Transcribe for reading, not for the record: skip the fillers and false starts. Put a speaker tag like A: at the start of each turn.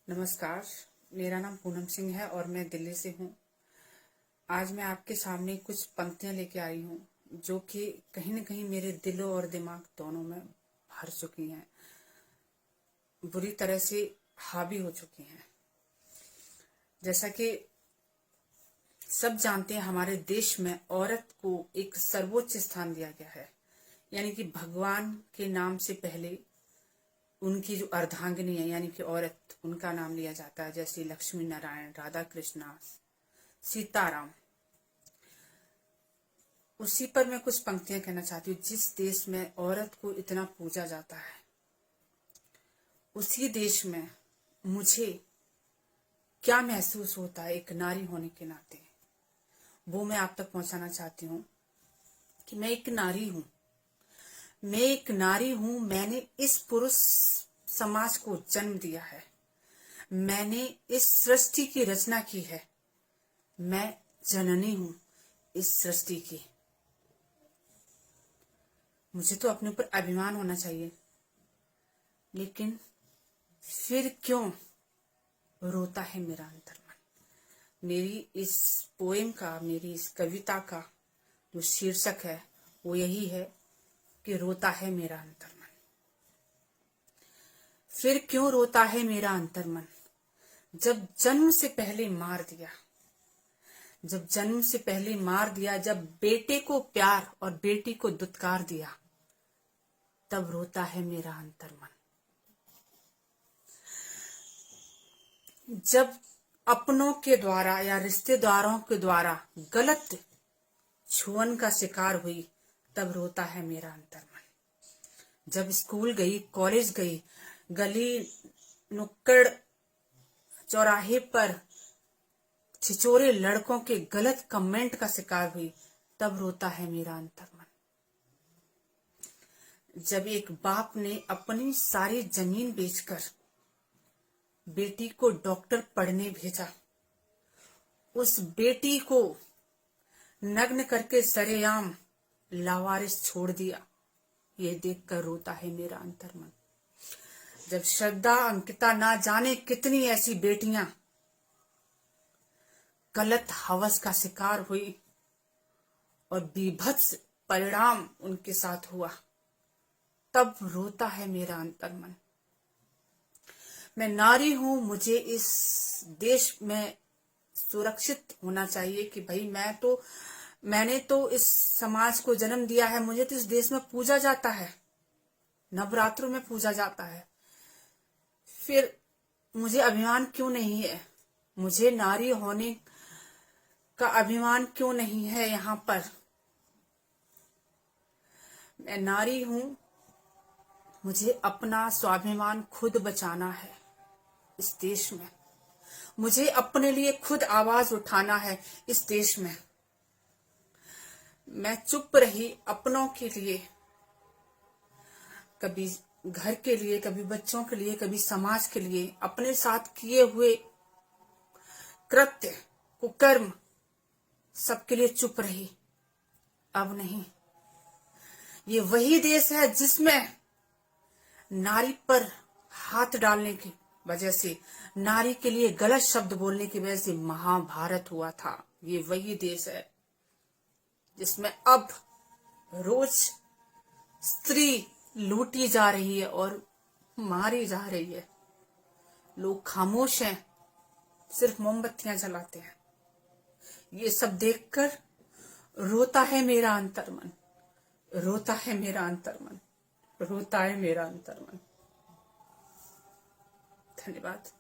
A: नमस्कार, मेरा नाम पूनम सिंह है और मैं दिल्ली से हूँ। आज मैं आपके सामने कुछ पंक्तियाँ लेके आई हूँ जो कि कहीं न कहीं मेरे दिल और दिमाग दोनों में भर चुकी हैं, बुरी तरह से हावी हो चुकी हैं। जैसा कि सब जानते हैं, हमारे देश में औरत को एक सर्वोच्च स्थान दिया गया है, यानी कि भगवान के नाम से पहले उनकी जो अर्धांगिनी है यानी कि औरत, उनका नाम लिया जाता है, जैसे लक्ष्मी नारायण, राधा कृष्णा, सीताराम। उसी पर मैं कुछ पंक्तियां कहना चाहती हूँ। जिस देश में औरत को इतना पूजा जाता है, उसी देश में मुझे क्या महसूस होता है एक नारी होने के नाते, वो मैं आप तक पहुंचाना चाहती हूँ कि मैं एक नारी हूँ। मैं एक नारी हूँ। मैंने इस पुरुष समाज को जन्म दिया है। मैंने इस सृष्टि की रचना की है। मैं जननी हूँ इस सृष्टि की। मुझे तो अपने ऊपर अभिमान होना चाहिए, लेकिन फिर क्यों रोता है मेरा अंतर्मन। मेरी इस पोएम का, मेरी इस कविता का जो शीर्षक है वो यही है कि रोता है मेरा अंतर्मन। फिर क्यों रोता है मेरा अंतर्मन, जब जन्म से पहले मार दिया, जब जन्म से पहले मार दिया, जब बेटे को प्यार और बेटी को दुत्कार दिया, तब रोता है मेरा अंतर्मन। जब अपनों के द्वारा या रिश्तेदारों के द्वारा गलत छुअन का शिकार हुई, तब रोता है मेरा अंतर्मन। जब स्कूल गई, कॉलेज गई, गली नुक्कड़ चौराहे पर छिछोरे लड़कों के गलत कमेंट का शिकार हुई, तब रोता है मेरा अंतर्मन। जब एक बाप ने अपनी सारी जमीन बेचकर बेटी को डॉक्टर पढ़ने भेजा, उस बेटी को नग्न करके सरेआम लावारिस छोड़ दिया, ये देखकर रोता है मेरा अंतर्मन। जब श्रद्धा, अंकिता, ना जाने कितनी ऐसी बेटियां गलत हवस का शिकार हुई और बीभत्स परिणाम उनके साथ हुआ, तब रोता है मेरा अंतर्मन। मैं नारी हूं, मुझे इस देश में सुरक्षित होना चाहिए कि भाई मैंने तो इस समाज को जन्म दिया है। मुझे तो इस देश में पूजा जाता है, नवरात्रों में पूजा जाता है। फिर मुझे अभिमान क्यों नहीं है? मुझे नारी होने का अभिमान क्यों नहीं है? यहाँ पर मैं नारी हूं, मुझे अपना स्वाभिमान खुद बचाना है इस देश में। मुझे अपने लिए खुद आवाज उठाना है इस देश में। मैं चुप रही अपनों के लिए, कभी घर के लिए, कभी बच्चों के लिए, कभी समाज के लिए, अपने साथ किए हुए कृत्य कुकर्म सबके लिए चुप रही। अब नहीं। ये वही देश है जिसमें नारी पर हाथ डालने की वजह से, नारी के लिए गलत शब्द बोलने की वजह से महाभारत हुआ था। ये वही देश है जिसमें अब रोज स्त्री लूटी जा रही है और मारी जा रही है। लोग खामोश हैं, सिर्फ मोमबत्तियां जलाते हैं। ये सब देखकर रोता है मेरा अंतर्मन, रोता है मेरा अंतर्मन, रोता है मेरा अंतर्मन। धन्यवाद।